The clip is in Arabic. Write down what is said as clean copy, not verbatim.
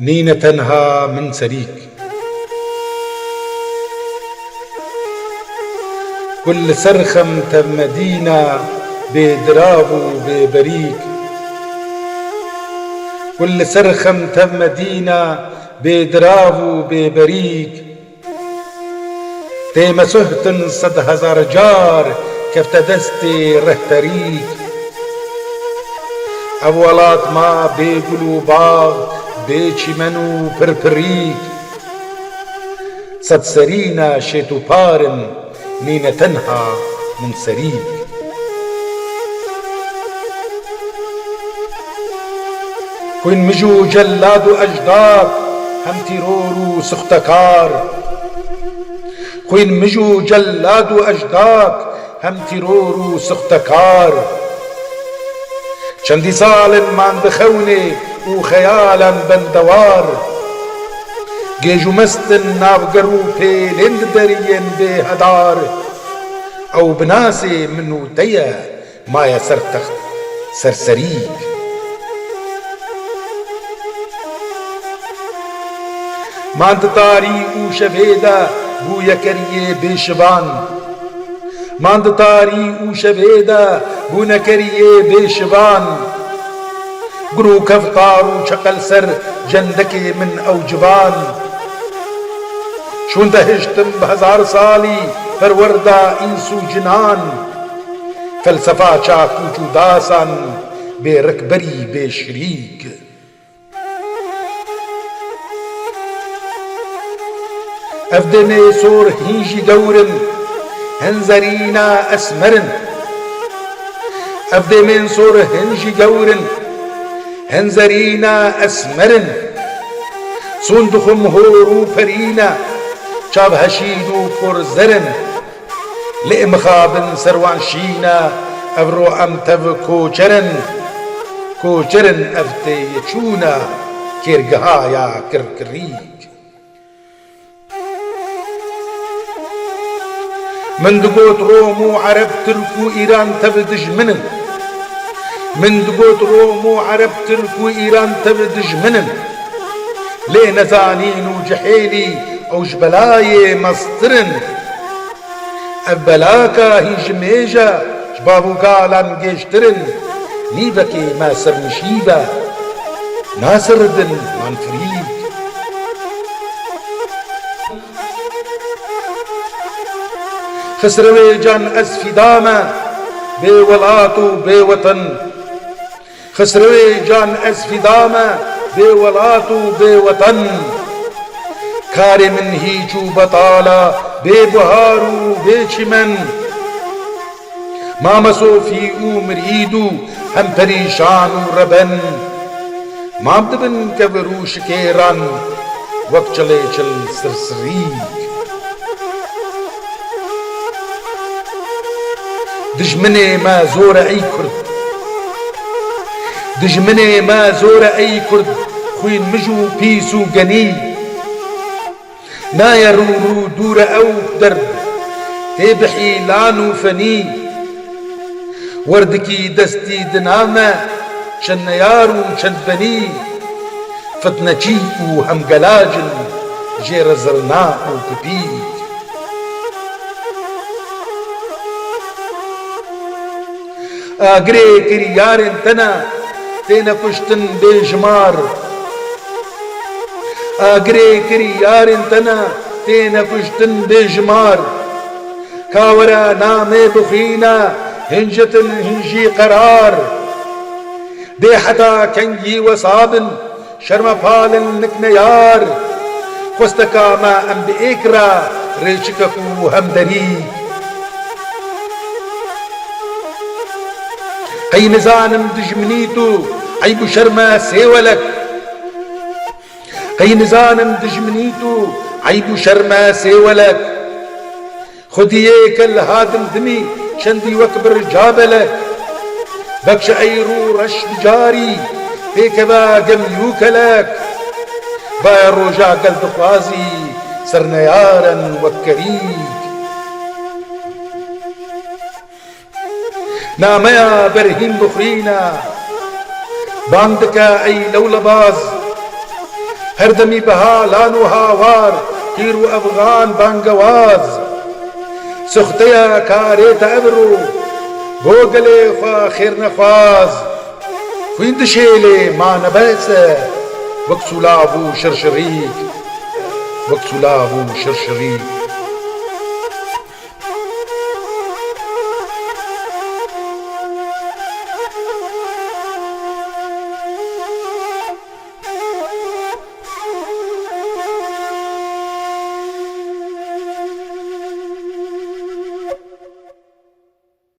نين تنها من سريك. كل سرخم تمدينا بدرابو ببريك. كل سرخم تمدينا بدرابو ببريك. تيم سهتن 100,000 جار كفت دستي رهتريك. أولات ما بيقلو باغ بيشي منو بربريك. صد سرينا شيتو بارن نين تنها من سريك. كوين مجو جلادو أجداد هم تيرورو سختكار. كوين مجو جلادو أجداد هم تيرورو سختكار. چندی سال من بخونه و خیالا بندوار. گیجو مستن نافگرو پیلند درین به هدار. او بناسي منو تيا مايا سرتخت سرسريك. ماند تاري او شبيدا بو يكريه بيشبان. ماند تاري او شبيدا بو نكريه بيشبان. قرو كفطارو شقل سر جندكي من اوجبان. شون دهشتم ب1000 سالي پروردا انسو جنان. فلسفه چاکو جوداسان بے رکبری بے شریک. افدمي سور هنجي دورن هنزرينا اسمرن. افدمي سور هنجي دورن هنزرينا اسمرن. صندخم هورو فرينا شاب هشيدو فرزرن. لإمخابن سروان شينا أفرو أمتف كوچرن. كوچرن أفتي يچونا كيرقهايا كركريك. من دقوت رومو عرب تركو إيران تبدج منن. من دقوت رومو عرب تركو إيران تبدج منن. ليه نزانين وجحيلي أو جبلاي مصدرن. أبلاكا هي جميجا جبابو قالان جيشترن. نيبكي ما سر نشيبا ناسردن من فريق. خسروي جان أسفداما بولاتو بوطن. خسروي جان أسفداما بولاتو بوطن. كاري من هيجو بطالة ببهارو بچمن. ما مسوفي مريدو هم پريشانو ربن. ما بدبن كبرو شكيران وقت چلي چل سرسريك. دجمني ما زور اي كرد. دجمني ما زور اي كرد. خوين مجو بيسو غني. نايا رورو دور او درد تبحي لانو فني. وردكي دستي دنامة شنيارو شنبني. فتنجيكو هم قلاجن جير زرناء كبيك. اقري كريار تنا تينا كشتن بجمار. اقري كريار تنا تينا كشتن بجمار. كاورا نامي بخينا هنجة هنجي قرار. دي حتى كنجي وصابن شرم فال نكنيار. خستكا ما ام بإكرا ريشككو همدريك. قي نزانم دجمنيتو عيب شرما سيولك. قي نزانم دجمنيتو عيب شرما سيولك. خديك الهادم دمي شندي وكبر جابلك. بكش ايرو رشد جاري بيكبا قميوك لك. باير رجع قلب خوازي سرنيارا وكريك. ناميا برهين بخرينا باندكا اي لولباز. هردمي بهالان وهاوار كير وأفغان بانقواز سختيا كاريت أبرو بوغلي فاخر نفاز فين دشيلي ما نباسة وكسولابو شرشريك